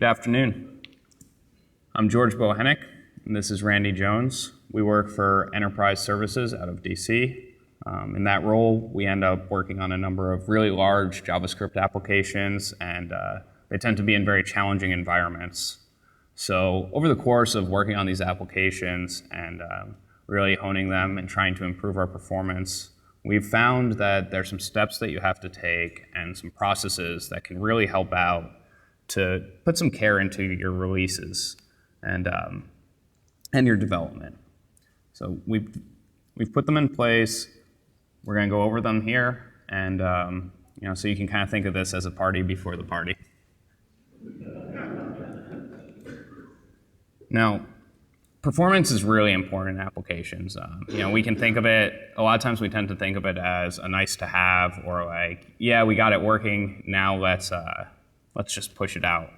Good afternoon. I'm George Bohennick, and this is Randy Jones. We work for Enterprise Services out of DC. In that role, we end up working on a number of really large JavaScript applications, and they tend to be in very challenging environments. So over the course of working on these applications and really honing them and trying to improve our performance, we've found that there's some steps that you have to take and some processes that can really help out to put some care into your releases and your development. So we've put them in place. We're going to go over them here, and so you can kind of think of this as a party before the party. Now, performance is really important in applications. We can think of it, a lot of times we tend to think of it as a nice to have, or like, yeah, we got it working, now let's just push it out.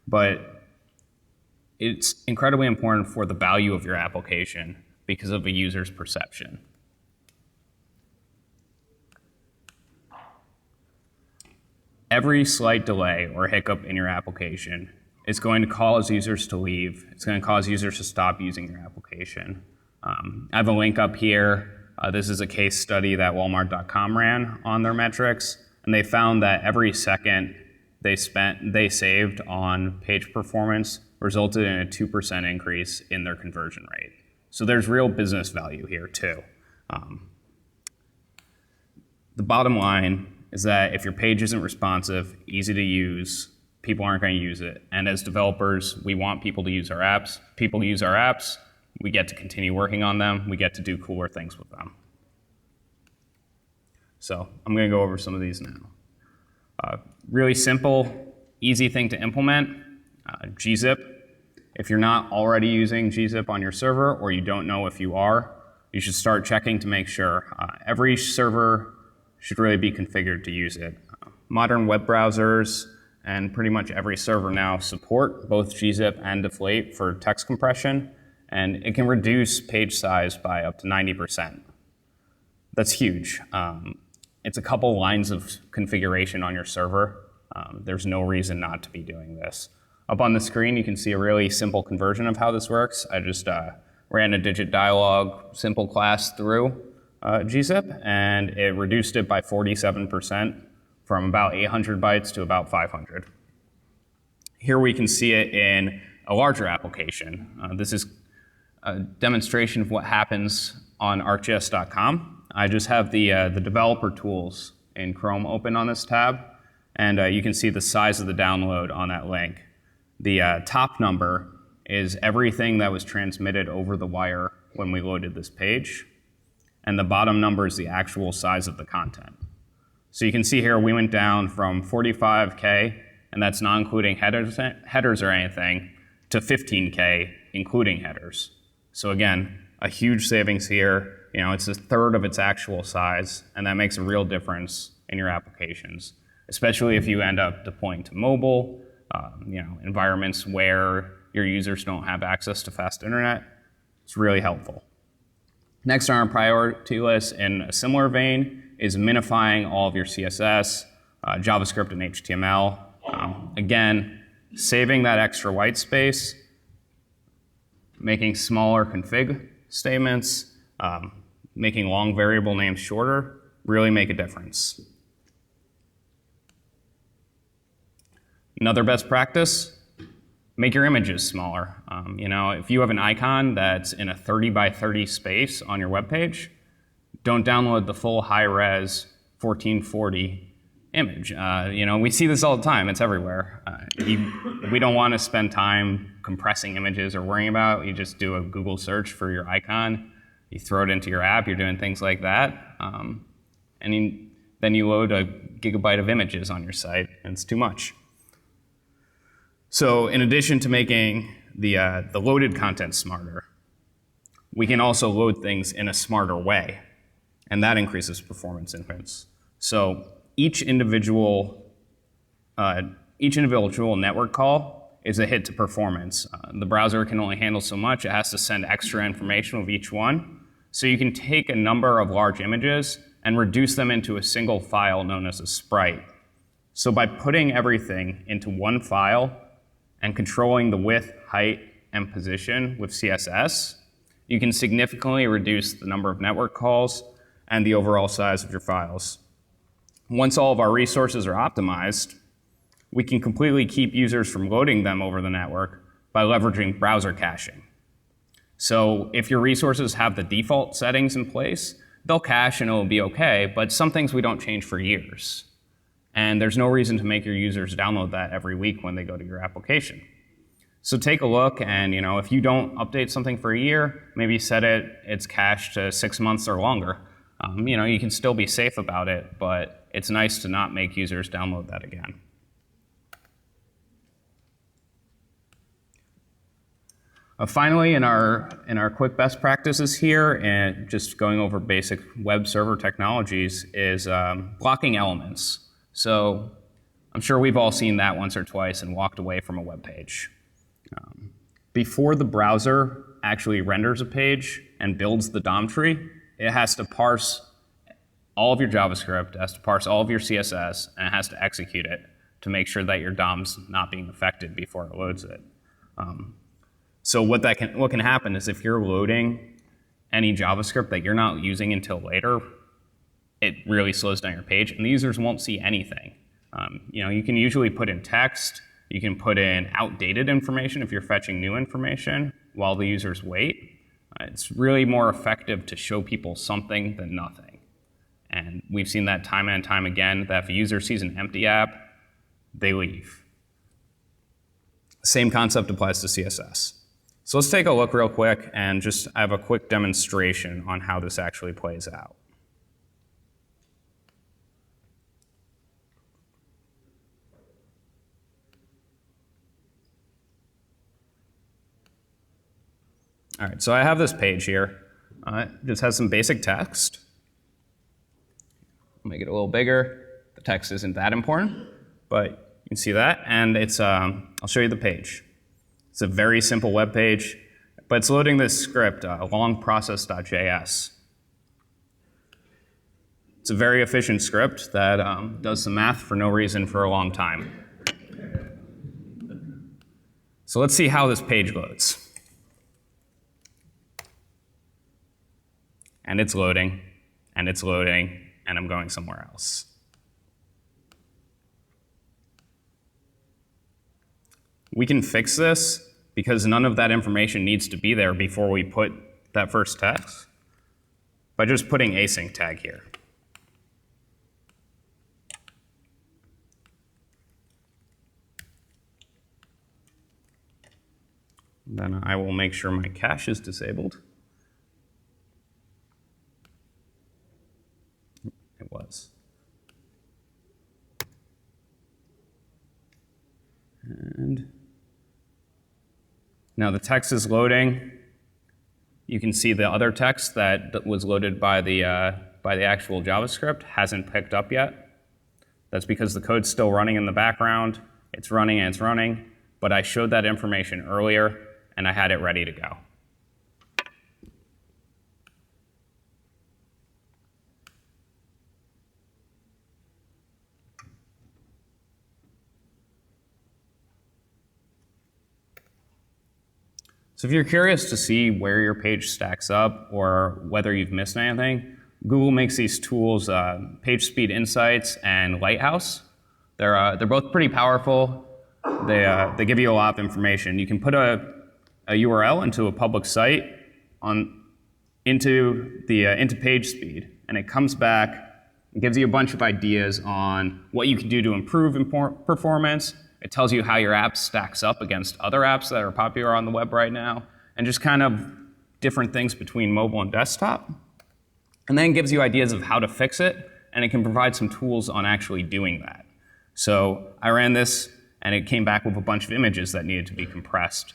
But it's incredibly important for the value of your application because of a user's perception. Every slight delay or hiccup in your application is going to cause users to leave. It's going to cause users to stop using your application. I have a link up here. This is a case study that Walmart.com ran on their metrics, and they found that every second they saved on page performance resulted in a 2% increase in their conversion rate. So there's real business value here too. The bottom line is that if your page isn't responsive, easy to use, people aren't going to use it. And as developers, we want people to use our apps. People use our apps, we get to continue working on them, we get to do cooler things with them. So I'm going to go over some of these now. Really simple, easy thing to implement, gzip. If you're not already using gzip on your server, or you don't know if you are, you should start checking to make sure. Every server should really be configured to use it. Modern web browsers and pretty much every server now support both gzip and deflate for text compression, and it can reduce page size by up to 90%. That's huge. It's a couple lines of configuration on your server. There's no reason not to be doing this. Up on the screen, you can see a really simple conversion of how this works. I just ran a digit dialog simple class through gzip, and it reduced it by 47% from about 800 bytes to about 500. Here we can see it in a larger application. This is a demonstration of what happens on ArcGIS.com. I just have the developer tools in Chrome open on this tab, and you can see the size of the download on that link. The top number is everything that was transmitted over the wire when we loaded this page, and the bottom number is the actual size of the content. So you can see here we went down from 45K, and that's not including headers or anything, to 15K, including headers. So again, a huge savings here. It's a third of its actual size, and that makes a real difference in your applications, especially if you end up deploying to mobile, environments where your users don't have access to fast internet. It's really helpful. Next on our priority list, in a similar vein, is minifying all of your CSS, JavaScript, and HTML. Again, saving that extra white space, making smaller config statements, making long variable names shorter, really make a difference. Another best practice, make your images smaller. If you have an icon that's in a 30 by 30 space on your web page, don't download the full high-res 1440 image. We see this all the time. It's everywhere. We don't want to spend time compressing images or worrying about it. You just do a Google search for your icon. You throw it into your app. You're doing things like that. Then you load a gigabyte of images on your site, and it's too much. So in addition to making the loaded content smarter, we can also load things in a smarter way, and that increases performance inputs. So each individual network call is a hit to performance. The browser can only handle so much. It has to send extra information with each one. So you can take a number of large images and reduce them into a single file known as a sprite. So by putting everything into one file, and controlling the width, height, and position with CSS, you can significantly reduce the number of network calls and the overall size of your files. Once all of our resources are optimized, we can completely keep users from loading them over the network by leveraging browser caching. So if your resources have the default settings in place, they'll cache and it'll be okay, but some things we don't change for years. And there's no reason to make your users download that every week when they go to your application. So take a look, and if you don't update something for a year, maybe set it's cached to 6 months or longer. You can still be safe about it, but it's nice to not make users download that again. Finally, in our quick best practices here, and just going over basic web server technologies, is blocking elements. So I'm sure we've all seen that once or twice and walked away from a web page. Before the browser actually renders a page and builds the DOM tree, it has to parse all of your JavaScript, it has to parse all of your CSS, and it has to execute it to make sure that your DOM's not being affected before it loads it. So what can happen is if you're loading any JavaScript that you're not using until later, it really slows down your page, and the users won't see anything. You can usually put in text, you can put in outdated information if you're fetching new information while the users wait. It's really more effective to show people something than nothing. And we've seen that time and time again, that if a user sees an empty app, they leave. Same concept applies to CSS. So let's take a look real quick and just have a quick demonstration on how this actually plays out. All right, so I have this page here. It just has some basic text. I'll make it a little bigger. The text isn't that important, but you can see that. And it's, I'll show you the page. It's a very simple web page, but it's loading this script, longprocess.js. It's a very efficient script that does some math for no reason for a long time. So let's see how this page loads. And it's loading, and it's loading, and I'm going somewhere else. We can fix this because none of that information needs to be there before we put that first text by just putting async tag here. Then I will make sure my cache is disabled. It was. And now the text is loading. You can see the other text that was loaded by the actual JavaScript hasn't picked up yet. That's because the code's still running in the background. It's running and it's running, but I showed that information earlier and I had it ready to go. So if you're curious to see where your page stacks up or whether you've missed anything, Google makes these tools, Page Speed Insights and Lighthouse. They're both pretty powerful. They give you a lot of information. You can put a URL into a public site into Page Speed, and it comes back and gives you a bunch of ideas on what you can do to improve performance. It tells you how your app stacks up against other apps that are popular on the web right now, and just kind of different things between mobile and desktop. And then gives you ideas of how to fix it, and it can provide some tools on actually doing that. So I ran this, and it came back with a bunch of images that needed to be compressed.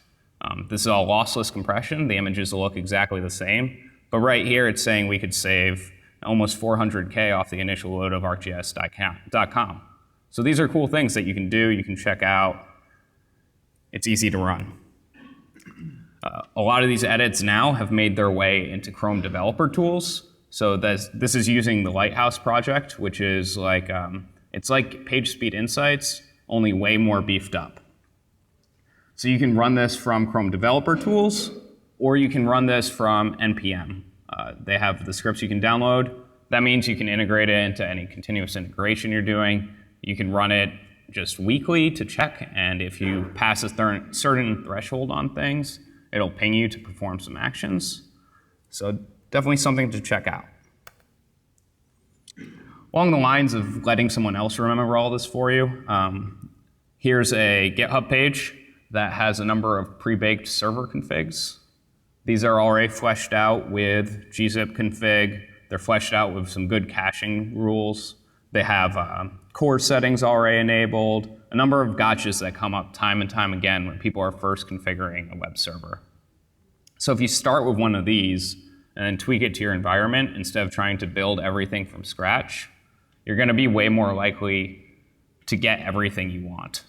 This is all lossless compression. The images will look exactly the same. But right here, it's saying we could save almost 400K off the initial load of ArcGIS.com. So these are cool things that you can do, you can check out. It's easy to run. A lot of these edits now have made their way into Chrome developer tools. So this is using the Lighthouse project, which is like, it's like Page Speed Insights, only way more beefed up. So you can run this from Chrome Developer Tools, or you can run this from NPM. They have the scripts you can download. That means you can integrate it into any continuous integration you're doing. You can run it just weekly to check, and if you pass a certain threshold on things, it'll ping you to perform some actions. So definitely something to check out. Along the lines of letting someone else remember all this for you, here's a GitHub page that has a number of pre-baked server configs. These are already fleshed out with gzip config. They're fleshed out with some good caching rules. They have core settings already enabled, a number of gotchas that come up time and time again when people are first configuring a web server. So if you start with one of these and then tweak it to your environment instead of trying to build everything from scratch, you're going to be way more likely to get everything you want.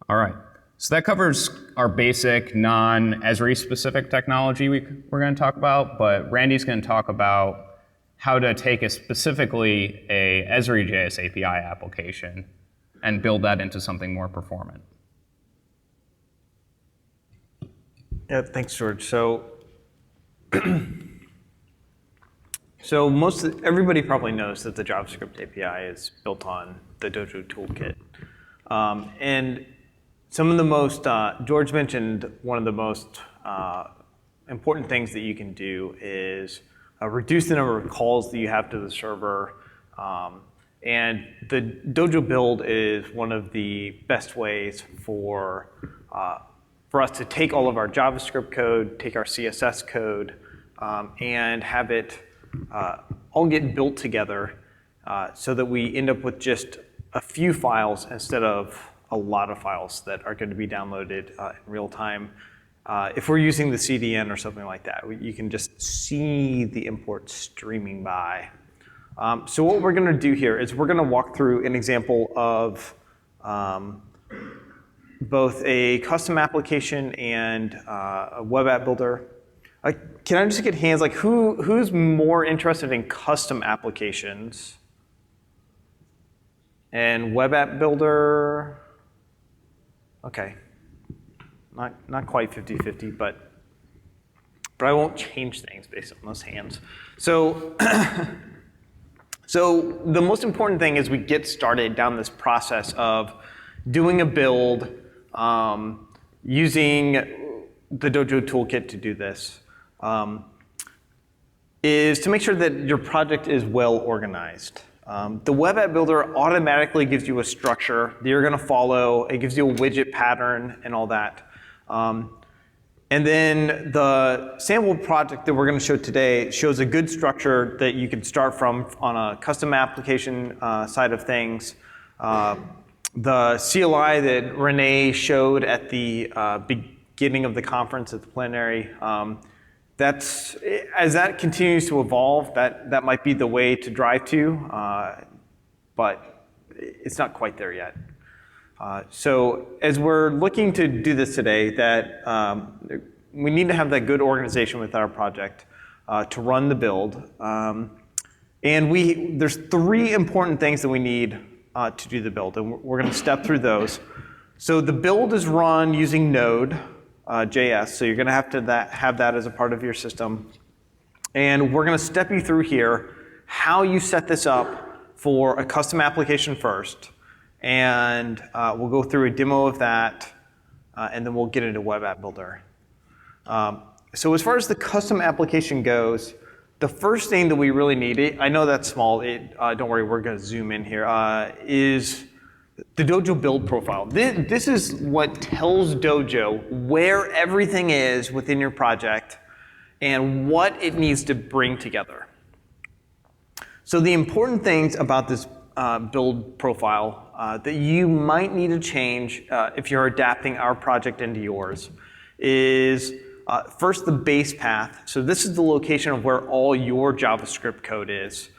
All right, so that covers our basic non-Esri specific technology we're going to talk about, but Randy's going to talk about how to take specifically a Esri.js API application and build that into something more performant. Yeah, thanks, George. So everybody probably knows that the JavaScript API is built on the Dojo toolkit. And some of the most, George mentioned one of the most important things that you can do is reduce the number of calls that you have to the server. And the Dojo build is one of the best ways for us to take all of our JavaScript code, take our CSS code, and have it all get built together so that we end up with just a few files instead of a lot of files that are going to be downloaded in real time. If we're using the CDN or something like that, you can just see the import streaming by. So what we're going to do here is we're going to walk through an example of both a custom application and a web app builder. Can I just get hands, like who's more interested in custom applications? And web app builder? Okay. Not quite 50-50, but I won't change things based on those hands. So, so the most important thing is we get started down this process of doing a build, using the Dojo toolkit to do this, is to make sure that your project is well organized. The web app builder automatically gives you a structure that you're going to follow. It gives you a widget pattern and all that. And then the sample project that we're going to show today shows a good structure that you can start from on a custom application side of things. The CLI that Renee showed at the beginning of the conference at the plenary, as that continues to evolve, that might be the way to drive to, but it's not quite there yet. So as we're looking to do this today, we need to have that good organization with our project to run the build. And there's 3 important things that we need to do the build, and we're going to step through those. So the build is run using Node.js, so you're going to have that as a part of your system. And we're going to step you through here how you set this up for a custom application first. And we'll go through a demo of that, and then we'll get into Web App Builder. So as far as the custom application goes, the first thing that we really need, I know that's small, don't worry, we're going to zoom in here, is the Dojo build profile. This is what tells Dojo where everything is within your project and what it needs to bring together. So the important things about this build profile that you might need to change if you're adapting our project into yours is first the base path. So this is the location of where all your JavaScript code is.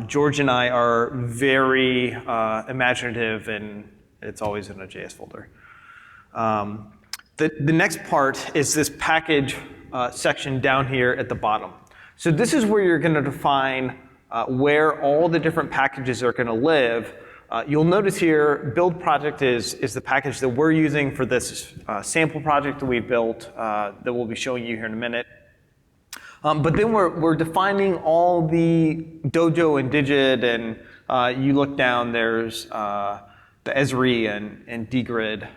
George and I are very imaginative, and it's always in a JS folder. The next part is this package section down here at the bottom. So this is where you're going to define where all the different packages are going to live You'll notice here, build project is the package that we're using for this sample project that we built that we'll be showing you here in a minute. But then we're defining all the Dojo and Digit, and you look down, there's the Esri and dgrid.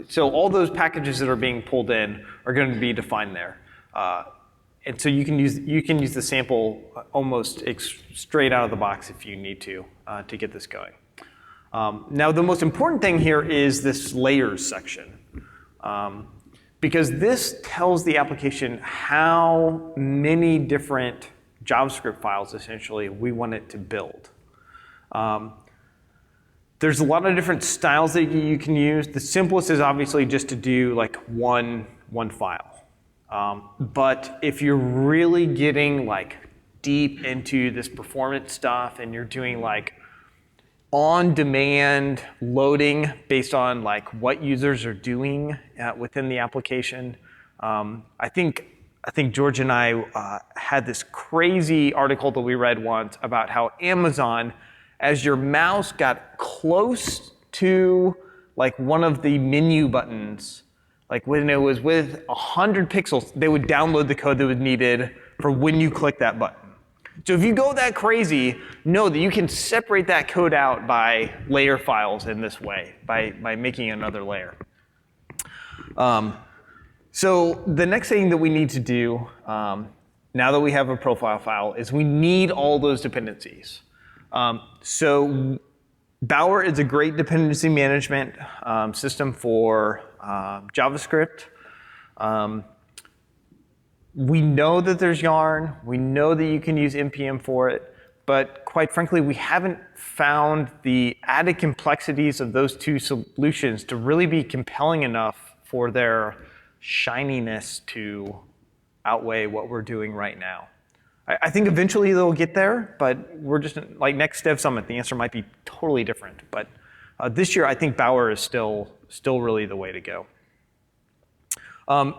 So all those packages that are being pulled in are going to be defined there. And so you can use the sample almost straight out of the box if you need to get this going. Now the most important thing here is this layers section. Because this tells the application how many different JavaScript files, essentially, we want it to build. There's a lot of different styles that you can use. The simplest is obviously just to do like one file. But if you're really getting like deep into this performance stuff and you're doing like on-demand loading based on like what users are doing within the application. I think George and I had this crazy article that we read once about how Amazon, as your mouse got close to like one of the menu buttons, like when it was with 100 pixels, they would download the code that was needed for when you click that button. So if you go that crazy, know that you can separate that code out by layer files in this way, by making another layer. So the next thing that we need to do, now that we have a profile file, is we need all those dependencies. So Bower is a great dependency management system for JavaScript. We know that there's Yarn. We know that you can use NPM for it. But quite frankly, we haven't found the added complexities of those two solutions to really be compelling enough for their shininess to outweigh what we're doing right now. I think eventually they'll get there, but we're just like next Dev Summit, the answer might be totally different. But this year, I think Bower is still really the way to go.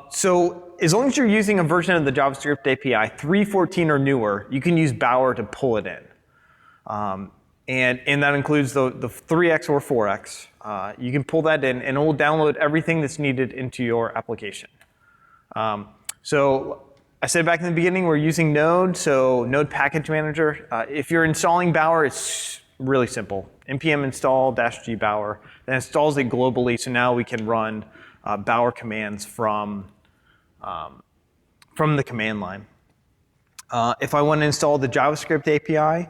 So as long as you're using a version of the JavaScript API, 3.14 or newer, you can use Bower to pull it in. And that includes the 3x or 4x. You can pull that in, and it will download everything that's needed into your application. So I said back in the beginning, we're using Node, so Node Package Manager. If you're installing Bower, it's really simple. npm install -g Bower. That installs it globally, so now we can run Bower commands from the command line. If I want to install the JavaScript API,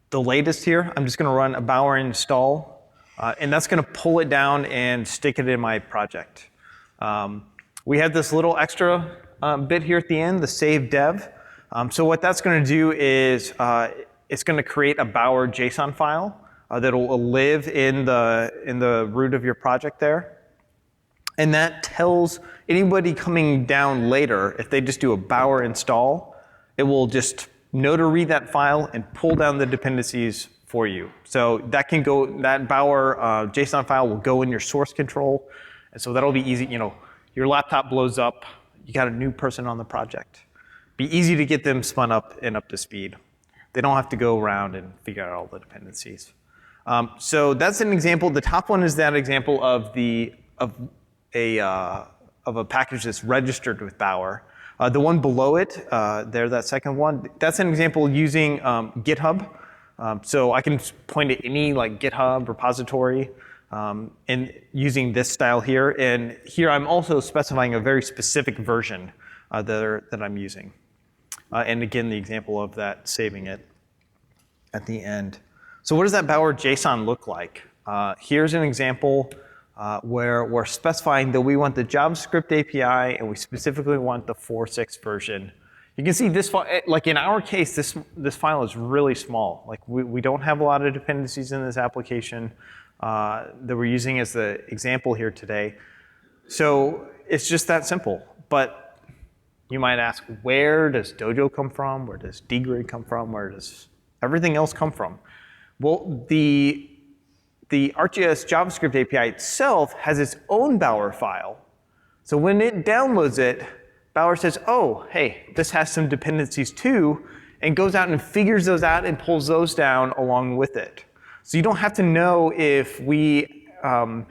the latest here, I'm just going to run a Bower install, and that's going to pull it down and stick it in my project. We have this little extra bit here at the end, the save dev. So what that's going to do is it's going to create a Bower JSON file that will live in the root of your project there. And that tells anybody coming down later, if they just do a Bower install, it will just know to read that file and pull down the dependencies for you. So that can go, that Bower JSON file will go in your source control. And so that'll be easy. You know, your laptop blows up, you got a new person on the project. Be easy to get them spun up and up to speed. They don't have to go around and figure out all the dependencies. So that's an example. The top one is that example of a package that's registered with Bower. The one below it, that second one, that's an example using GitHub. So I can point to any like GitHub repository and using this style here. And here I'm also specifying a very specific version that I'm using. And again, the example of that saving it at the end. So what does that Bower JSON look like? Here's an example where we're specifying that we want the JavaScript API and we specifically want the 4.6 version. You can see this file, like in our case, this file is really small. Like we don't have a lot of dependencies in this application that we're using as the example here today. So it's just that simple. But you might ask, where does Dojo come from? Where does dgrid come from? Where does everything else come from? Well, the ArcGIS JavaScript API itself has its own Bower file. So when it downloads it, Bower says, oh, hey, this has some dependencies too, and goes out and figures those out and pulls those down along with it. So you don't have to know if we, what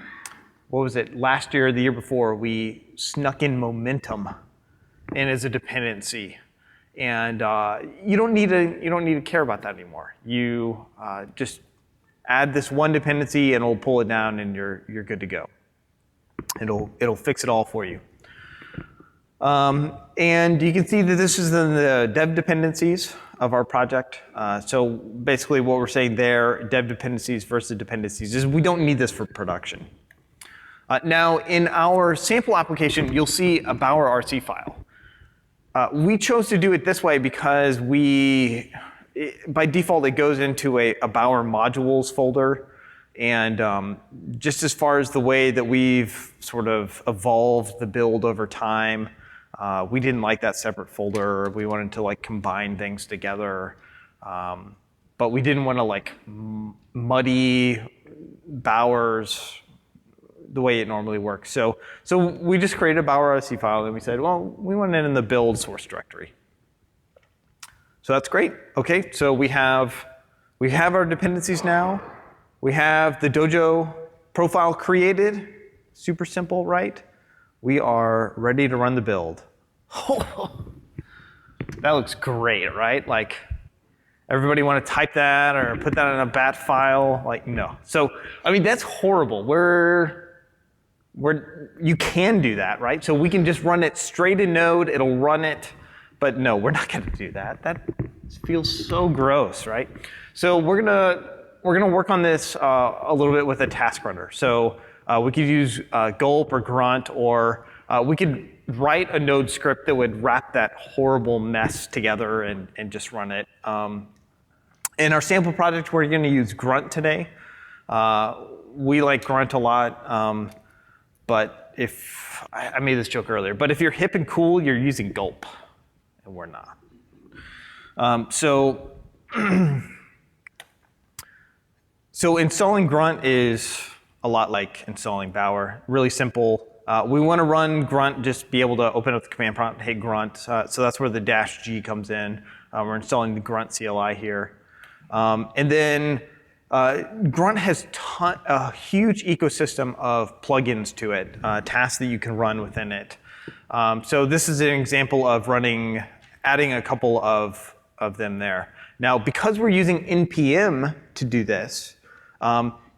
was it, last year or the year before, we snuck in momentum in as a dependency. And you don't need to care about that anymore. You just add this one dependency and it'll pull it down and you're good to go. It'll fix it all for you. And you can see that this is in the dev dependencies of our project. So basically what we're saying there, dev dependencies versus dependencies, is we don't need this for production. Now in our sample application, you'll see a Bower RC file. We chose to do it this way because by default, it goes into a Bower modules folder. And just as far as the way that we've sort of evolved the build over time, we didn't like that separate folder. We wanted to like combine things together. But we didn't want to like muddy Bower's the way it normally works. So we just created a Bower RC file and we said, well, we want it in the build source directory. So that's great. Okay, so we have our dependencies now. We have the Dojo profile created. Super simple, right? We are ready to run the build. That looks great, right? Like, everybody want to type that or put that in a bat file? Like, no. So, I mean, that's horrible. You can do that, right? So we can just run it straight in Node. It'll run it. But no, we're not going to do that. That feels so gross, right? So we're gonna work on this a little bit with a task runner. So we could use gulp or grunt, or we could write a Node script that would wrap that horrible mess together and just run it. In our sample project, we're going to use grunt today. We like grunt a lot, but if I made this joke earlier, but if you're hip and cool, you're using gulp, and we're not. So installing grunt is a lot like installing Bower. Really simple. We want to run grunt, just be able to open up the command prompt, hey grunt. So that's where the -g comes in. We're installing the grunt CLI here. And then grunt has a huge ecosystem of plugins to it, tasks that you can run within it. So this is an example of adding a couple of them there. Now, because we're using npm to do this,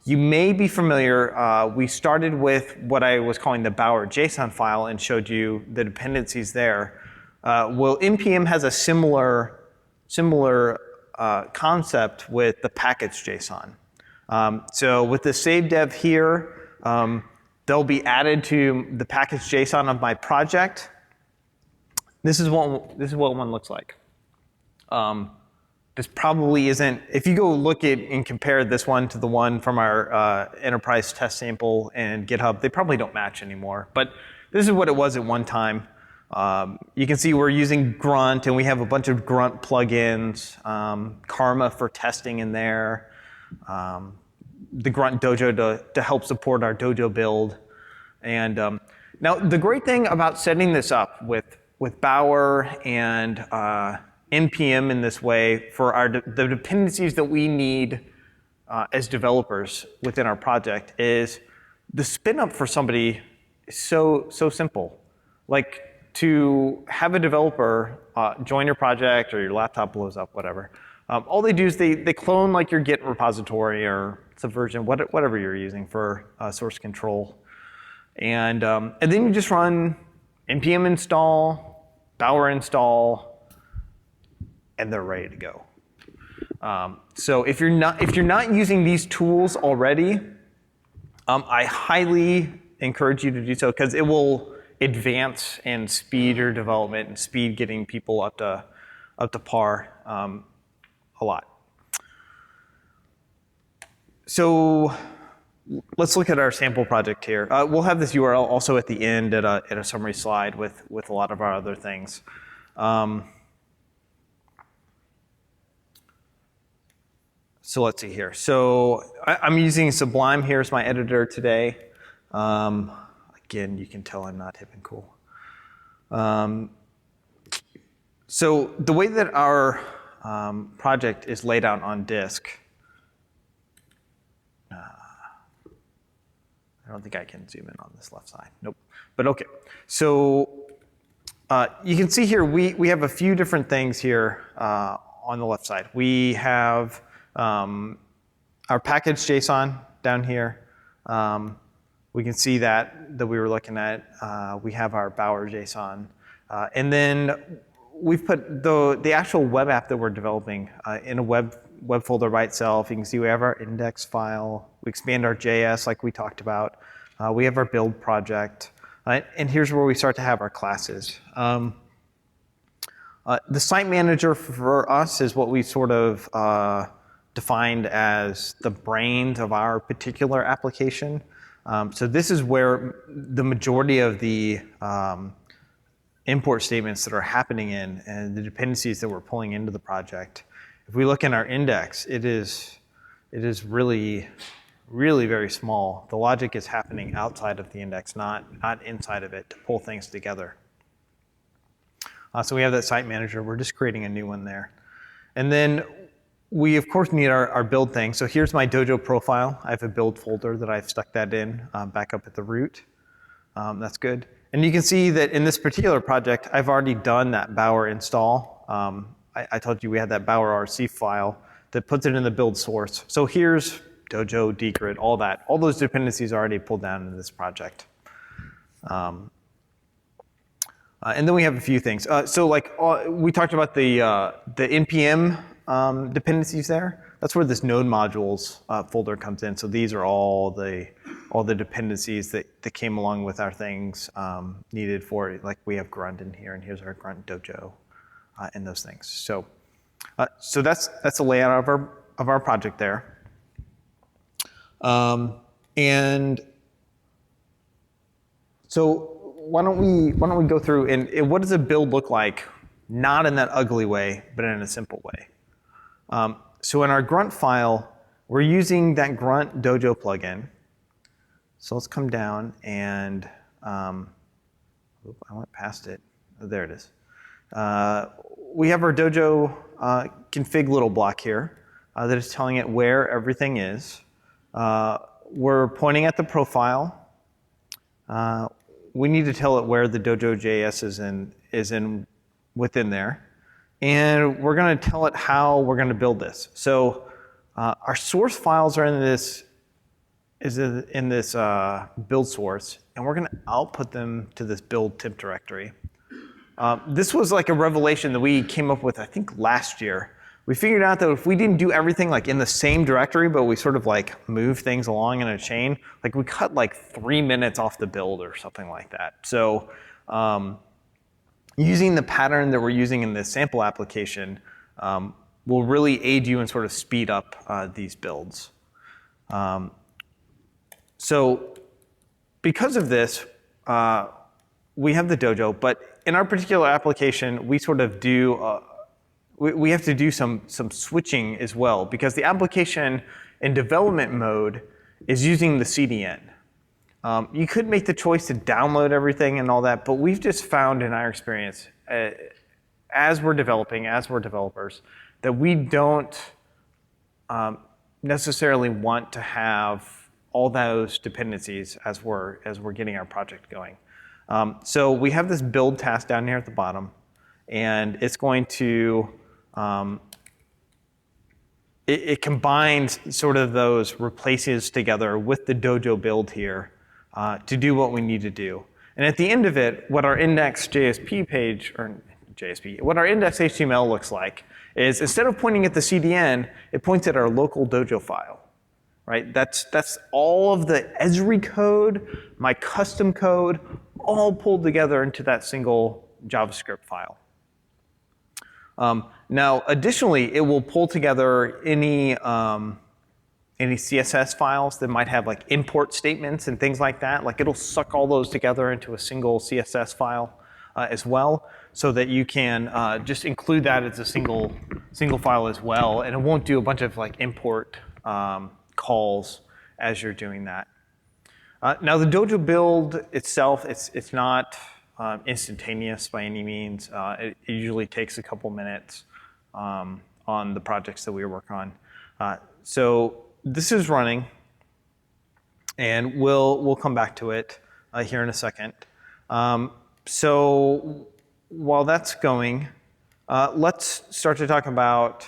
you may be familiar, we started with what I was calling the Bower JSON file and showed you the dependencies there. Well, npm has a similar concept with the package JSON. So with the save dev here, they'll be added to the package JSON of my project. This is what one looks like. This probably isn't, if you go look at and compare this one to the one from our enterprise test sample and GitHub, they probably don't match anymore. But this is what it was at one time. You can see we're using grunt, and we have a bunch of grunt plugins, Karma for testing in there, the grunt Dojo to help support our Dojo build. And now the great thing about setting this up with Bower and npm in this way for the dependencies that we need as developers within our project is the spin up for somebody is so simple. Like to have a developer join your project or your laptop blows up, whatever. All they do is they clone like your Git repository or Subversion, whatever you're using for source control. And then you just run npm install, Bower install, and they're ready to go. So if you're not using these tools already, I highly encourage you to do so because it will advance and speed your development and speed getting people up to par a lot. So let's look at our sample project here. We'll have this URL also at the end at a summary slide with a lot of our other things. So let's see here. So I'm using Sublime here as my editor today. Again, you can tell I'm not hip and cool. So the way that our project is laid out on disk I don't think I can zoom in on this left side. Nope. But OK. So you can see here we have a few different things here on the left side. We have our package JSON down here. We can see that we were looking at. We have our Bower JSON. And then we've put the actual web app that we're developing in a web folder by itself. You can see we have our index file. We expand our JS like we talked about. We have our build project. And here's where we start to have our classes. The site manager for us is what we sort of defined as the brains of our particular application. So this is where the majority of the import statements that are happening in and the dependencies that we're pulling into the project. If we look in our index, it is really very small. The logic is happening outside of the index, not inside of it to pull things together. So we have that site manager. We're just creating a new one there. And then we, of course, need our build thing. So here's my Dojo profile. I have a build folder that I've stuck that in back up at the root. That's good. And you can see that in this particular project, I've already done that Bower install. I told you we had that Bower RC file that puts it in the build source. So here's Dojo, dgrid, all that. All those dependencies are already pulled down in this project. And then we have a few things. So like we talked about the NPM dependencies there. That's where this node modules folder comes in. So these are all the dependencies that came along with our things needed for it. Like we have grunt in here, and here's our grunt Dojo and those things. So so that's the layout of our project there. And so why don't we go through and what does a build look like? Not in that ugly way, but in a simple way. So in our grunt file, we're using that grunt Dojo plugin. So let's come down and I went past it. Oh, there it is. We have our Dojo config little block here that is telling it where everything is. We're pointing at the profile. We need to tell it where the Dojo JS is in within there. And we're going to tell it how we're going to build this. So our source files are in this build source, and we're going to output them to this build temp directory. This was like a revelation that we came up with, I think, last year. We figured out that if we didn't do everything like in the same directory, but we sort of like move things along in a chain, like we cut like 3 minutes off the build or something like that. So using the pattern that we're using in this sample application will really aid you and sort of speed up these builds. So because of this, we have the Dojo, but in our particular application, we sort of do we have to do some switching as well, because the application in development mode is using the CDN. You could make the choice to download everything and all that, but we've just found in our experience, as we're developing, as we're developers, that we don't necessarily want to have all those dependencies as we're getting our project going. So we have this build task down here at the bottom, and it's going to it combines sort of those replaces together with the Dojo build here to do what we need to do. And at the end of it, what our index JSP page, or JSP, what our index HTML looks like is instead of pointing at the CDN, it points at our local Dojo file. Right? That's all of the Esri code, my custom code, all pulled together into that single JavaScript file. Now, additionally, it will pull together any CSS files that might have like import statements and things like that. Like it'll suck all those together into a single CSS file as well, so that you can just include that as a single file as well, and it won't do a bunch of like import calls as you're doing that. Now the Dojo build itself, it's not instantaneous by any means. It usually takes a couple minutes on the projects that we work on. So this is running. And we'll come back to it here in a second. So while that's going, let's start to talk about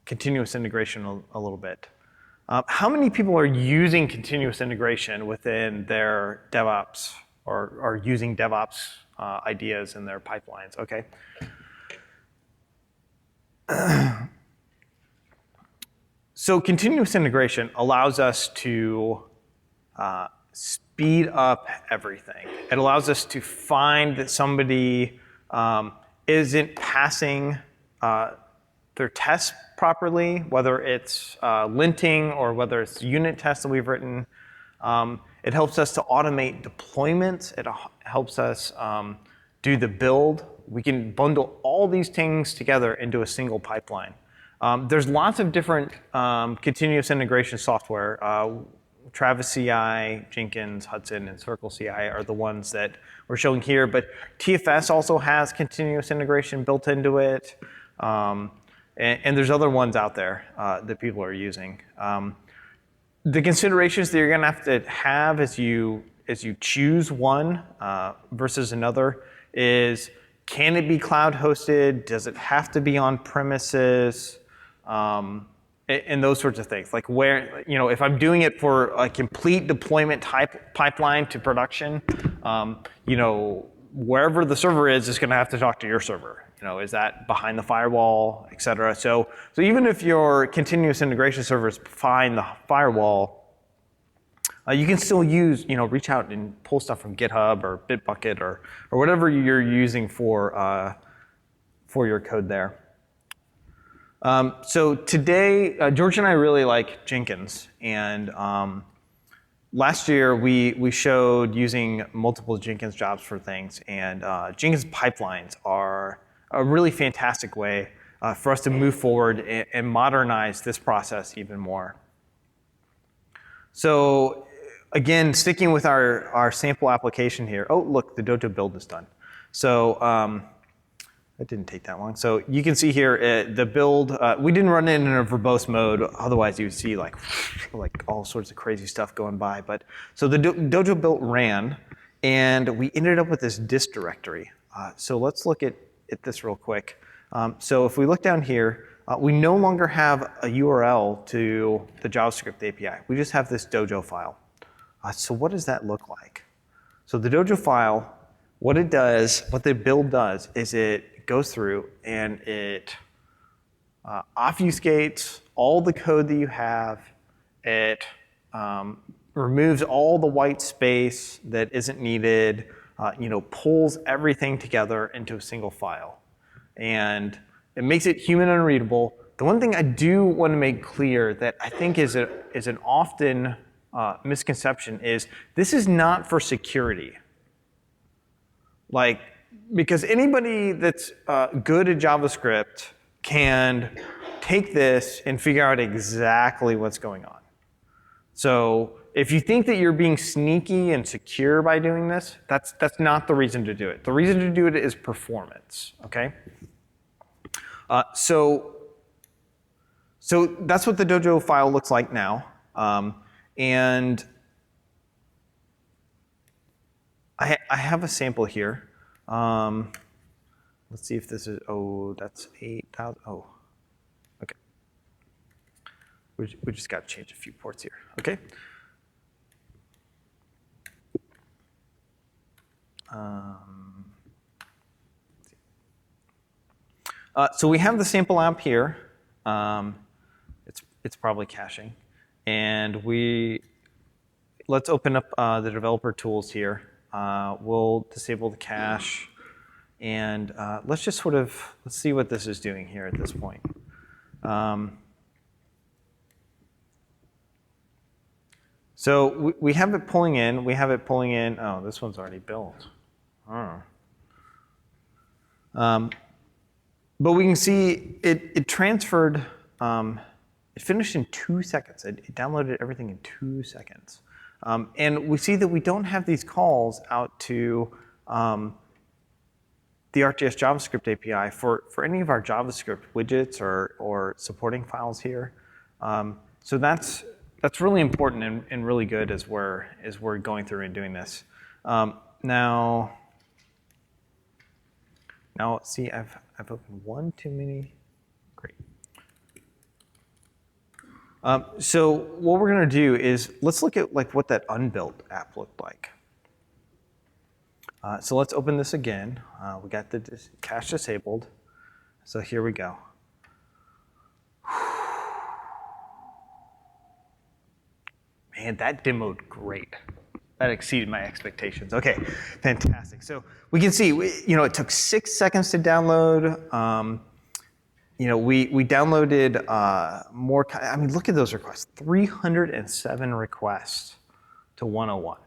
continuous integration a little bit. How many people are using continuous integration within their DevOps or are using DevOps ideas in their pipelines? Okay. So continuous integration allows us to speed up everything. It allows us to find that somebody isn't passing their tests properly, whether it's linting or whether it's unit tests that we've written. It helps us to automate deployments. It helps us do the build. We can bundle all these things together into a single pipeline. There's lots of different continuous integration software. Travis CI, Jenkins, Hudson, and Circle CI are the ones that we're showing here. But TFS also has continuous integration built into it. And there's other ones out there that people are using. The considerations that you're going to have as you choose one versus another is, can it be cloud hosted? Does it have to be on premises? And those sorts of things. Like where, if I'm doing it for a complete deployment pipeline to production, wherever the server is going to have to talk to your server. Is that behind the firewall, et cetera? So even if your continuous integration server is behind the firewall, you can still use, reach out and pull stuff from GitHub or Bitbucket or whatever you're using for your code there. So today, George and I really like Jenkins, and last year we showed using multiple Jenkins jobs for things, and Jenkins pipelines are a really fantastic way for us to move forward and modernize this process even more. So again, sticking with our sample application here. Oh, look, the Dojo build is done. So it didn't take that long. So you can see here the build. We didn't run it in a verbose mode. Otherwise, you would see like all sorts of crazy stuff going by. But so the Dojo build ran, and we ended up with this dist directory. So let's look at this real quick. So if we look down here, we no longer have a URL to the JavaScript API. We just have this Dojo file. So what does that look like? So the Dojo file, what the build does is it goes through and it obfuscates all the code that you have. It removes all the white space that isn't needed, pulls everything together into a single file. And it makes it human unreadable. The one thing I do want to make clear that I think is an often misconception is this is not for security. Because anybody that's good at JavaScript can take this and figure out exactly what's going on. So if you think that you're being sneaky and secure by doing this, that's not the reason to do it. The reason to do it is performance, okay? So that's what the Dojo file looks like now. And I have a sample here. Let's see if this is, that's 8,000, okay. We just got to change a few ports here, okay? So we have the sample app here. It's probably caching. And let's open up the developer tools here. We'll disable the cache. And let's just let's see what this is doing here at this point. So we have it pulling in. Oh, this one's already built. Oh. But we can see it transferred, it finished in 2 seconds. It downloaded everything in 2 seconds. And we see that we don't have these calls out to the ArcGIS JavaScript API for any of our JavaScript widgets or supporting files here. So that's that's really important and really good as we're going through and doing this. Now, see, I've opened one too many. Great. So what we're going to do is let's look at like what that unbuilt app looked like. So let's open this again. We got the cache disabled. So here we go. Man, that demoed great. That exceeded my expectations. Okay, fantastic. So we can see, it took 6 seconds to download. We downloaded more. I mean, look at those requests. 307 requests to 101.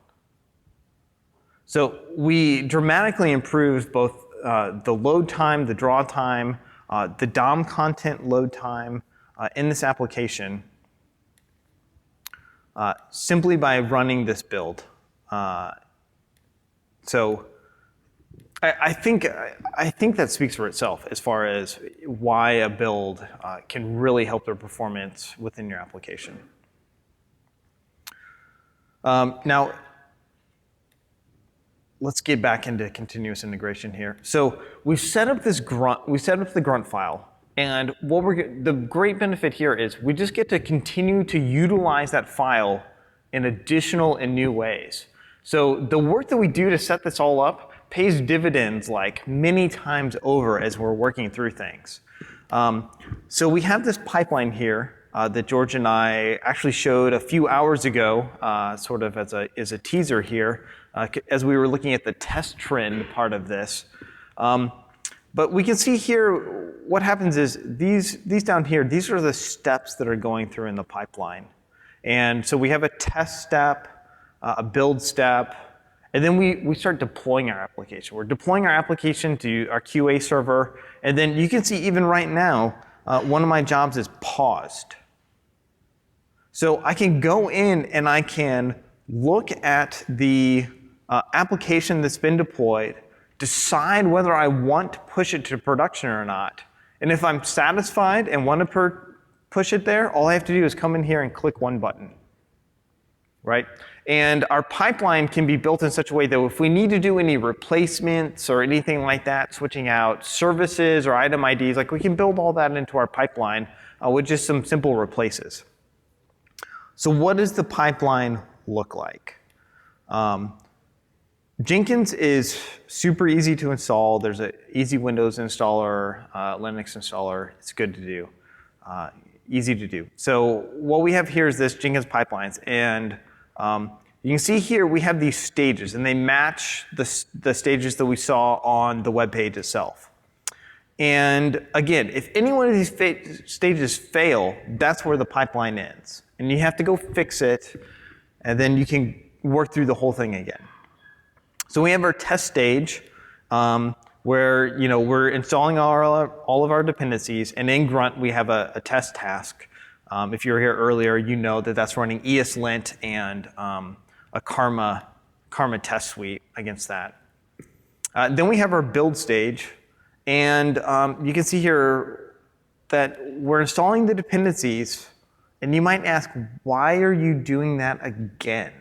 So we dramatically improved both the load time, the draw time, the DOM content load time in this application simply by running this build. So I think that speaks for itself as far as why a build can really help their performance within your application. Now, let's get back into continuous integration here. So we've set up this grunt. We set up the grunt file, and the great benefit here is we just get to continue to utilize that file in additional and new ways. So the work that we do to set this all up pays dividends like many times over as we're working through things. So we have this pipeline here that George and I actually showed a few hours ago, sort of as a teaser here, as we were looking at the test trend part of this. But we can see here what happens is these down here, these are the steps that are going through in the pipeline. And so we have a test step, a build step, and then we start deploying our application. We're deploying our application to our QA server, and then you can see even right now, one of my jobs is paused. So I can go in and I can look at the application that's been deployed, decide whether I want to push it to production or not. And if I'm satisfied and want to push it there, all I have to do is come in here and click one button, right? And our pipeline can be built in such a way that if we need to do any replacements or anything like that, switching out services or item IDs, like we can build all that into our pipeline with just some simple replaces. So what does the pipeline look like? Jenkins is super easy to install. There's an easy Windows installer, Linux installer. It's good to do, easy to do. So what we have here is this Jenkins pipelines. And you can see here we have these stages, and they match the stages that we saw on the web page itself. And again, if any one of these stages fail, that's where the pipeline ends. And you have to go fix it, and then you can work through the whole thing again. So we have our test stage where we're installing all of our dependencies, and in Grunt we have a test task. If you were here earlier, you know that that's running ESLint and a Karma test suite against that. Then we have our build stage, and you can see here that we're installing the dependencies, and you might ask, why are you doing that again?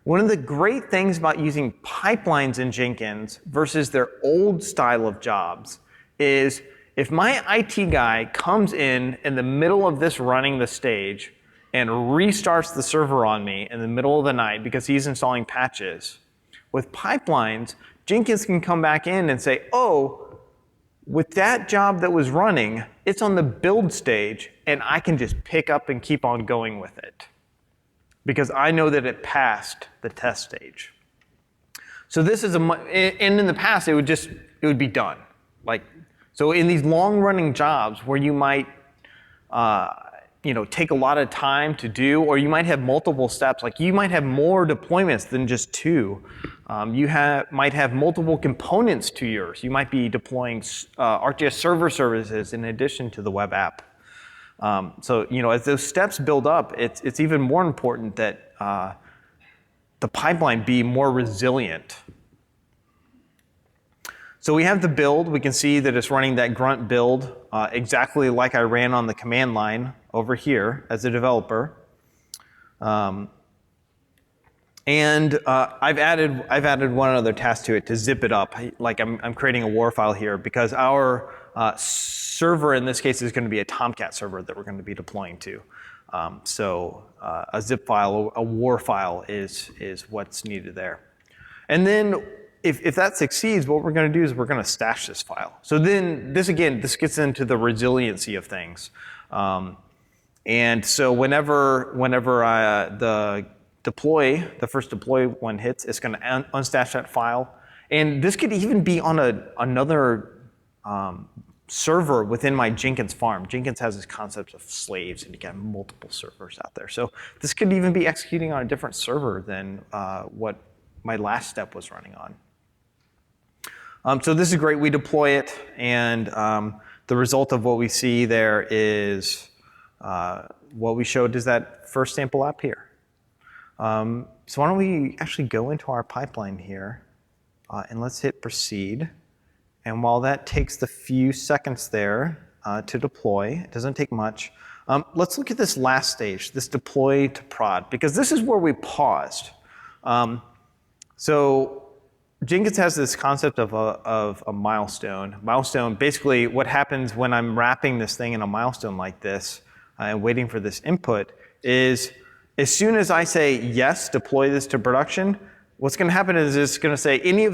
One of the great things about using pipelines in Jenkins versus their old style of jobs is if my IT guy comes in the middle of this running the stage and restarts the server on me in the middle of the night because he's installing patches, with pipelines, Jenkins can come back in and say, oh, with that job that was running, it's on the build stage, and I can just pick up and keep on going with it, because I know that it passed the test stage. So this is and in the past it would be done. So in these long-running jobs where you might take a lot of time to do, or you might have multiple steps, like you might have more deployments than just two. You might have multiple components to yours. You might be deploying ArcGIS server services in addition to the web app. So as those steps build up, it's even more important that the pipeline be more resilient. So we have the build. We can see that it's running that grunt build exactly like I ran on the command line over here as a developer. I've added one other task to it to zip it up. Like I'm creating a WAR file here because our server in this case is going to be a Tomcat server that we're going to be deploying to. So a zip file, a WAR file is what's needed there. And then if that succeeds, what we're going to do is we're going to stash this file. So then this gets into the resiliency of things. And so whenever the first deploy one hits, it's going to unstash that file. And this could even be on another server within my Jenkins farm. Jenkins has this concept of slaves, and you can have multiple servers out there. So this could even be executing on a different server than what my last step was running on. So this is great. We deploy it, and the result of what we see there is what we showed is that first sample app here. So why don't we actually go into our pipeline here, and let's hit proceed. And while that takes the few seconds there to deploy, it doesn't take much, let's look at this last stage, this deploy to prod, because this is where we paused. So Jenkins has this concept of a milestone. Milestone, basically what happens when I'm wrapping this thing in a milestone like this and waiting for this input is as soon as I say, yes, deploy this to production, what's going to happen is it's going to say any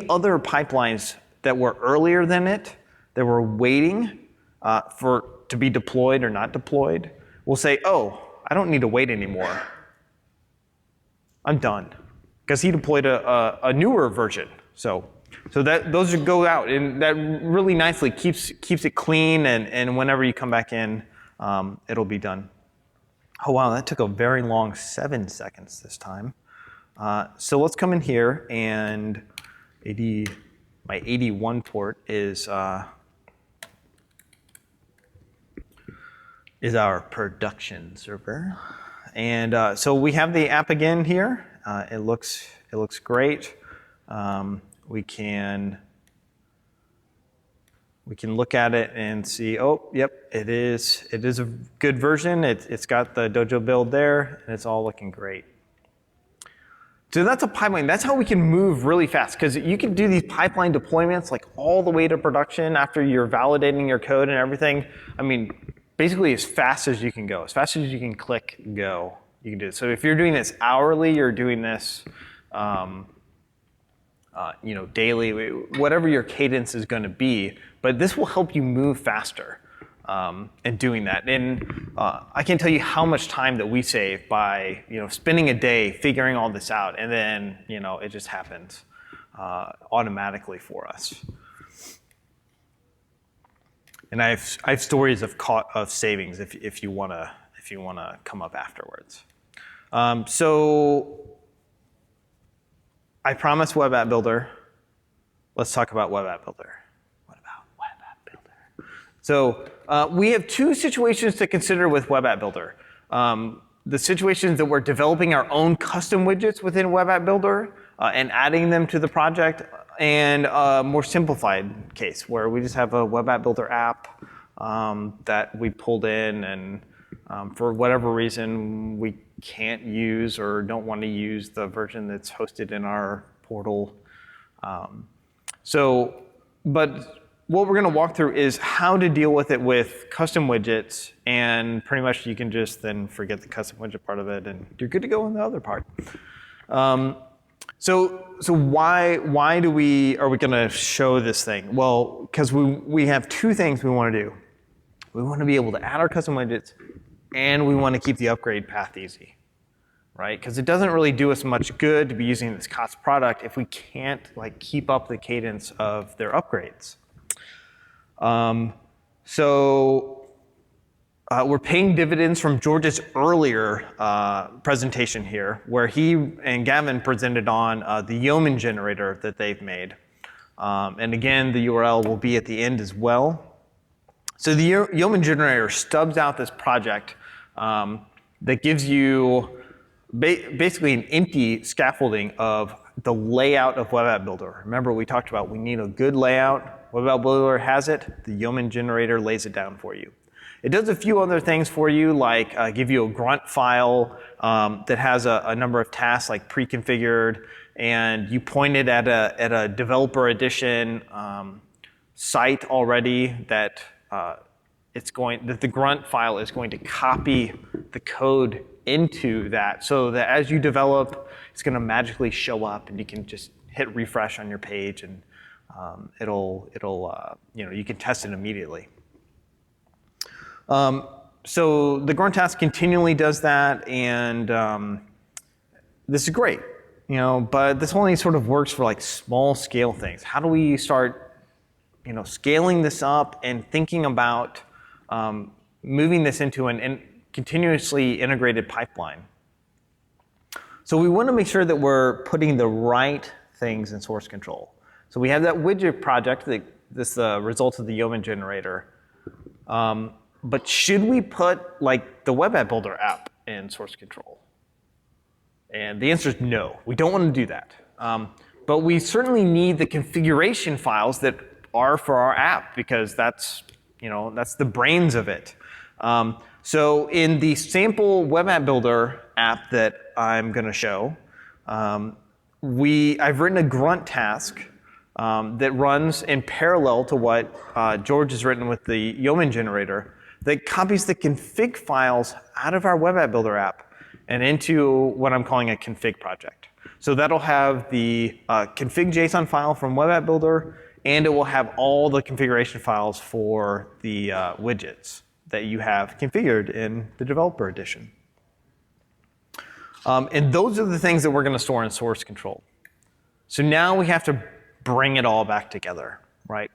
other pipelines that were earlier than it, that were waiting to be deployed or not deployed, will say, oh, I don't need to wait anymore. I'm done. Because he deployed a newer version. So those go out, and that really nicely keeps it clean, and whenever you come back in, it'll be done. Oh wow, that took a very long 7 seconds this time. So let's come in here, and my 81 port is our production server. And so we have the app again here. It looks great. We can look at it and see, oh, yep, it is a good version. It's got the Dojo build there, and it's all looking great. So that's a pipeline. That's how we can move really fast, because you can do these pipeline deployments like all the way to production after you're validating your code and everything. I mean, basically as fast as you can go, as fast as you can click go, you can do it. So if you're doing this hourly, you're doing this daily, whatever your cadence is going to be, but this will help you move faster in doing that. And I can't tell you how much time that we save by spending a day figuring all this out, and then it just happens automatically for us. And I have stories of savings if you wanna come up afterwards. So I promised Web App Builder. Let's talk about Web App Builder. What about Web App Builder? So we have two situations to consider with Web App Builder. The situations that we're developing our own custom widgets within Web App Builder and adding them to the project, and a more simplified case where we just have a Web App Builder app that we pulled in, and for whatever reason we can't use or don't want to use the version that's hosted in our portal. But what we're going to walk through is how to deal with it with custom widgets, and pretty much you can just then forget the custom widget part of it, and you're good to go on the other part. So why are we going to show this thing? Well, because we have two things we want to do. We want to be able to add our custom widgets, and we want to keep the upgrade path easy, right? Because it doesn't really do us much good to be using this COTS product if we can't keep up the cadence of their upgrades. We're paying dividends from George's earlier presentation here, where he and Gavin presented on the Yeoman generator that they've made. And again, the URL will be at the end as well. So the Yeoman generator stubs out this project that gives you basically an empty scaffolding of the layout of Web App Builder. Remember, we talked about we need a good layout. Web App Builder has it. The Yeoman generator lays it down for you. It does a few other things for you, like give you a grunt file that has a number of tasks like pre-configured, and you point it at a developer edition site already that that the grunt file is going to copy the code into that, so that as you develop, it's going to magically show up, and you can just hit refresh on your page, and you can test it immediately. So the grunt task continually does that, and this is great, but this only sort of works for like small scale things. How do we start, scaling this up and thinking about moving this into an continuously integrated pipeline? So we want to make sure that we're putting the right things in source control. So we have that widget project, this is the result of the Yeoman generator. But should we put like the Web AppBuilder app in source control? And the answer is no. We don't want to do that. But we certainly need the configuration files that are for our app, because that's the brains of it. So in the sample Web AppBuilder app that I'm going to show, I've written a grunt task that runs in parallel to what George has written with the Yeoman generator, that copies the config files out of our Web AppBuilder app and into what I'm calling a config project. So that'll have the config JSON file from Web AppBuilder, and it will have all the configuration files for the widgets that you have configured in the developer edition. And those are the things that we're going to store in source control. So now we have to bring it all back together, right?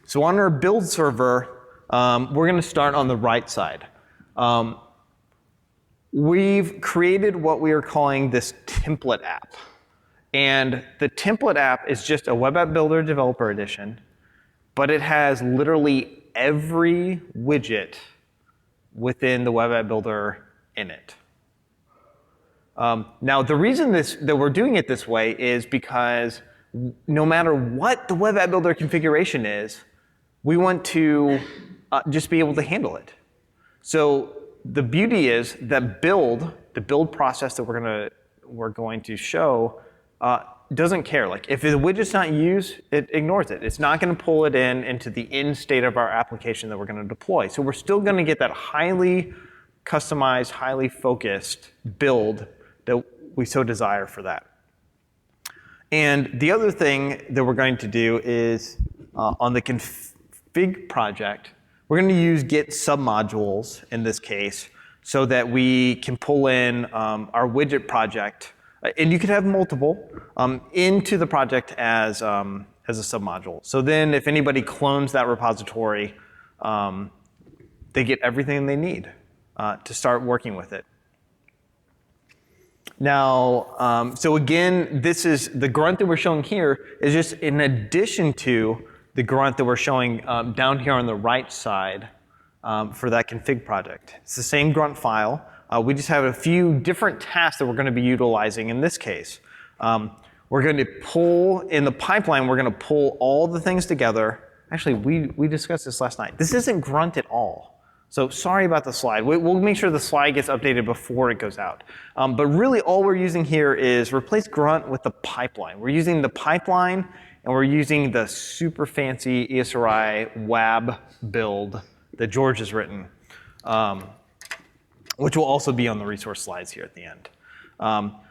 So on our build server, we're going to start on the right side. We've created what we are calling this template app. And the template app is just a Web AppBuilder developer edition, but it has literally every widget within the Web AppBuilder in it. Now, the reason that we're doing it this way is because no matter what the Web AppBuilder configuration is, we want to just be able to handle it. So the beauty is that the build process that we're going to show doesn't care. Like if the widget's not used, it ignores it. It's not going to pull it into the end state of our application that we're going to deploy. So we're still going to get that highly customized, highly focused build that we so desire for that. And the other thing that we're going to do is on the config project, we're going to use Git submodules in this case so that we can pull in our widget project, and you could have multiple, into the project as a submodule. So then if anybody clones that repository, they get everything they need to start working with it. Now, so again, this is the grunt that we're showing here is just in addition to the grunt that we're showing down here on the right side for that config project. It's the same grunt file. We just have a few different tasks that we're going to be utilizing in this case. We're going to pull, in the pipeline, we're going to pull all the things together. Actually, we discussed this last night. This isn't grunt at all. So sorry about the slide. We'll make sure the slide gets updated before it goes out. But really all we're using here is replace grunt with the pipeline. We're using the pipeline, and we're using the super fancy Esri WAB build that George has written, which will also be on the resource slides here at the end.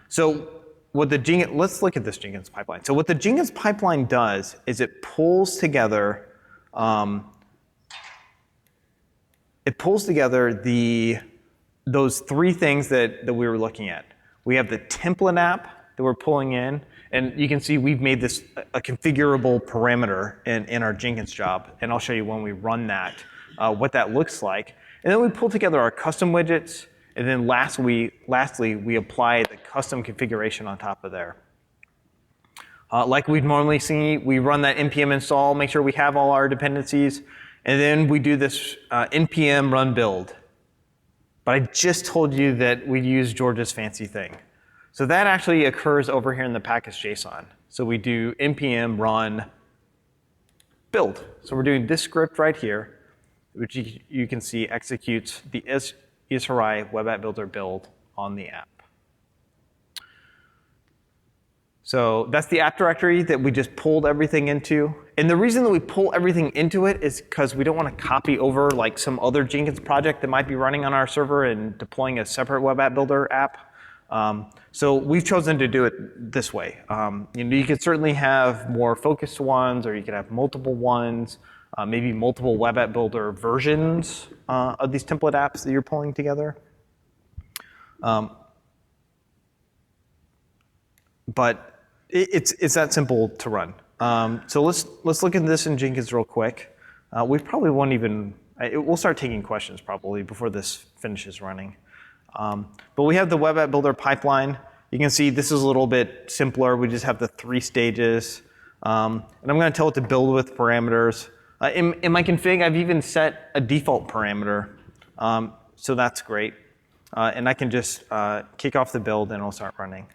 So what let's look at this Jenkins pipeline. So what the Jenkins pipeline does is it pulls together those three things that we were looking at. We have the template app that we're pulling in, and you can see we've made this a configurable parameter in our Jenkins job, and I'll show you when we run that, what that looks like. And then we pull together our custom widgets, and then lastly, we apply the custom configuration on top of there. Like we'd normally see, we run that npm install, make sure we have all our dependencies, and then we do this npm run build. But I just told you that we use George's fancy thing. So that actually occurs over here in the package.json. So we do npm run build. So we're doing this script right here. which you can see executes the Esri Web AppBuilder build on the app. So that's the app directory that we just pulled everything into. And the reason that we pull everything into it is because we don't want to copy over like some other Jenkins project that might be running on our server and deploying a separate Web AppBuilder app. So we've chosen to do it this way. You could certainly have more focused ones, or you could have multiple ones, maybe multiple Web AppBuilder versions of these template apps that you're pulling together. But it's that simple to run. So let's look at this in Jenkins real quick. We probably won't even, we'll start taking questions probably before this finishes running. But we have the Web AppBuilder pipeline. You can see this is a little bit simpler. We just have the 3 stages. And I'm going to tell it to build with parameters. In my config, I've even set a default parameter. So that's great. And I can just kick off the build and it'll start running.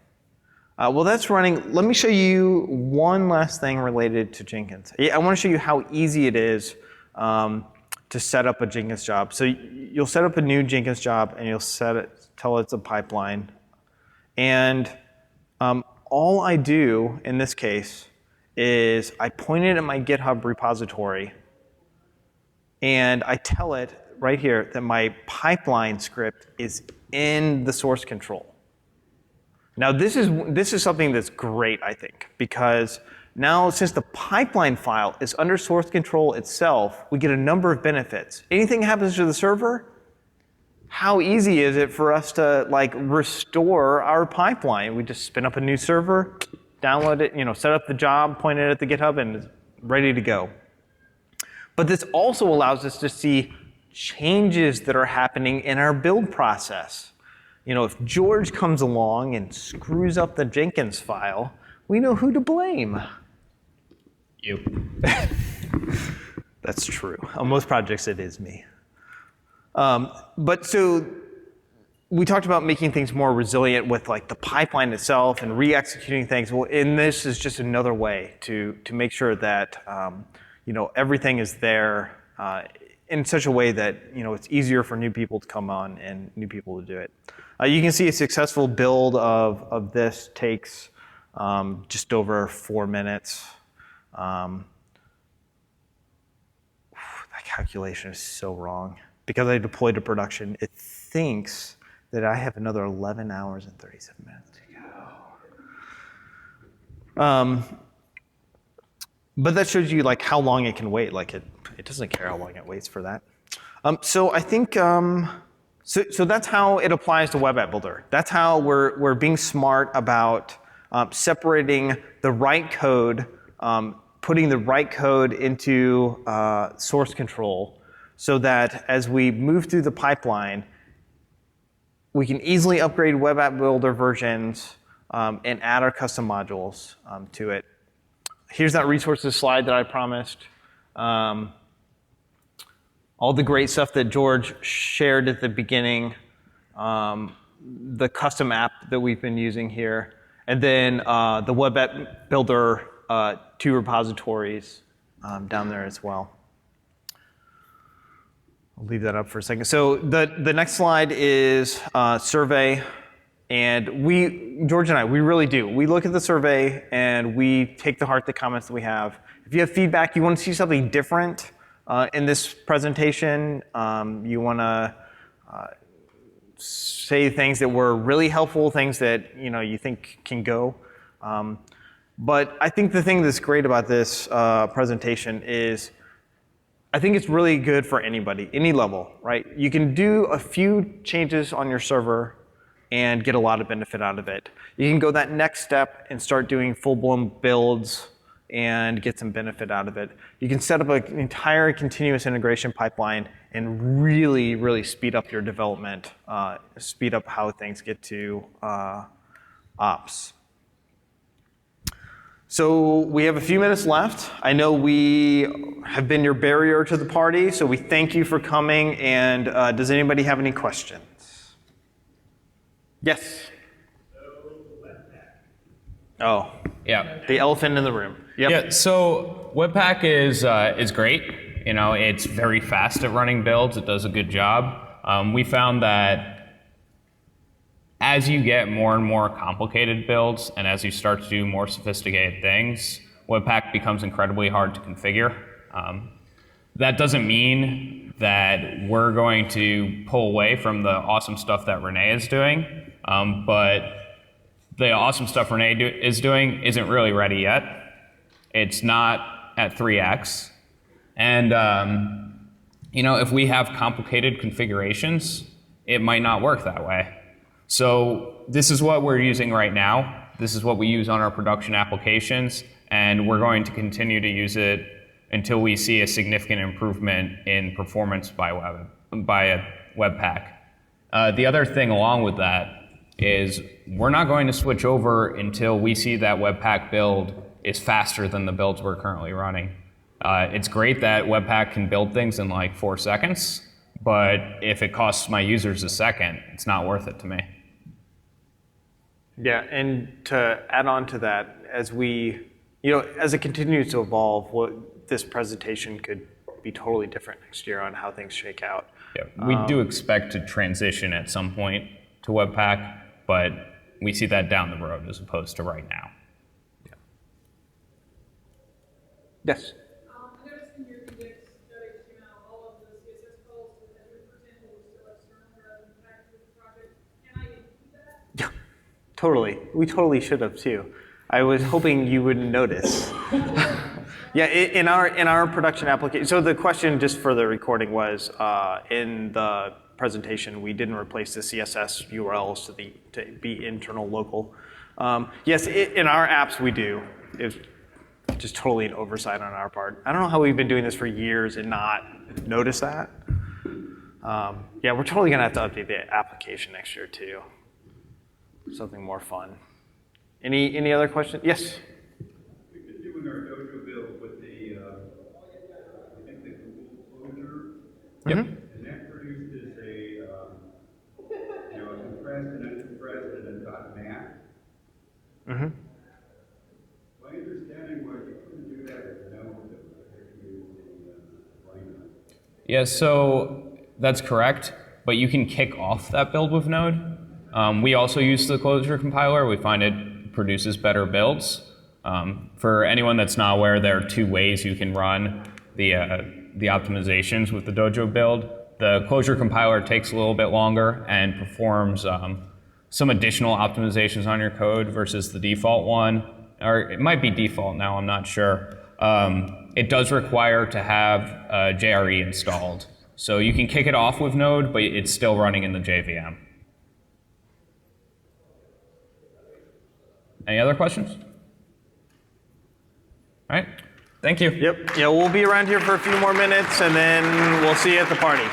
Well, that's running. Let me show you one last thing related to Jenkins. I want to show you how easy it is to set up a Jenkins job. So you'll set up a new Jenkins job, and you'll tell it it's a pipeline. And all I do in this case is I point it at my GitHub repository, and I tell it right here that my pipeline script is in the source control. Now this is something that's great, I think, because now since the pipeline file is under source control itself, we get a number of benefits. Anything happens to the server, how easy is it for us to like restore our pipeline? We just spin up a new server, download it, set up the job, point it at the GitHub, and it's ready to go. But this also allows us to see changes that are happening in our build process. If George comes along and screws up the Jenkins file, we know who to blame. You. That's true. On most projects, it is me. But so we talked about making things more resilient with like the pipeline itself and re-executing things. Well, and this is just another way to make sure that everything is there in such a way that it's easier for new people to come on and new people to do it. You can see a successful build of this takes just over 4 minutes. That calculation is so wrong. Because I deployed to production, it thinks that I have another 11 hours and 37 minutes to go. But that shows you like how long it can wait. Like it doesn't care how long it waits for that. So I think so that's how it applies to Web AppBuilder. That's how we're being smart about separating the right code, putting the right code into source control, so that as we move through the pipeline, we can easily upgrade Web AppBuilder versions and add our custom modules to it. Here's that resources slide that I promised. All the great stuff that George shared at the beginning, the custom app that we've been using here, and then the Web AppBuilder 2 repositories down there as well. I'll leave that up for a second. So the next slide is survey. And George and I, we really do. We look at the survey and we take to heart the comments that we have. If you have feedback, you want to see something different in this presentation, you want to say things that were really helpful, things that you think can go. But I think the thing that's great about this presentation is I think it's really good for anybody, any level, right? You can do a few changes on your server and get a lot of benefit out of it. You can go that next step and start doing full-blown builds and get some benefit out of it. You can set up an entire continuous integration pipeline and really, really speed up your development, speed up how things get to ops. So we have a few minutes left. I know we have been your barrier to the party, so we thank you for coming. And does anybody have any questions? Yes? Oh, Yeah. the elephant in the room. Yep. Yeah. So Webpack is great. It's very fast at running builds. It does a good job. We found that as you get more and more complicated builds and as you start to do more sophisticated things, Webpack becomes incredibly hard to configure. That doesn't mean that we're going to pull away from the awesome stuff that Renee is doing, but the awesome stuff Renee is doing isn't really ready yet. It's not at 3x. And if we have complicated configurations, it might not work that way. So this is what we're using right now. This is what we use on our production applications, and we're going to continue to use it until we see a significant improvement in performance by Webpack. The other thing along with that is we're not going to switch over until we see that Webpack build is faster than the builds we're currently running. It's great that Webpack can build things in like 4 seconds, but if it costs my users a second, it's not worth it to me. Yeah, and to add on to that, as it continues to evolve, this presentation could be totally different next year on how things shake out. Yeah, we do expect to transition at some point to Webpack, but we see that down the road as opposed to right now. Yeah. Yes? I noticed in your index.html, all of the CSS calls to the Esri, for example, were still external rather than packed with the project. Can I include that? Yeah, totally. We totally should have too. I was hoping you would notice. Yeah, in our production application, so the question just for the recording was, in the presentation, we didn't replace the CSS URLs to be internal local. Yes, in our apps we do. It's just totally an oversight on our part. I don't know how we've been doing this for years and not noticed that. Yeah, we're totally gonna have to update the application next year too. Something more fun. Any other questions? Yes? We could do in our Dojo build with the, I think the Google closure. Yep. And that produces a compressed and uncompressed and a .mat. Mm-hmm. My understanding was you couldn't do that with Node, that was using the line. Yeah, so that's correct, but you can kick off that build with Node. We also use the closure compiler. We find it produces better builds. For anyone that's not aware, there are 2 ways you can run the optimizations with the Dojo build. The closure compiler takes a little bit longer and performs some additional optimizations on your code versus the default one, or it might be default now, I'm not sure. It does require to have JRE installed. So you can kick it off with Node, but it's still running in the JVM. Any other questions? All right, thank you. Yep, yeah, we'll be around here for a few more minutes and then we'll see you at the party.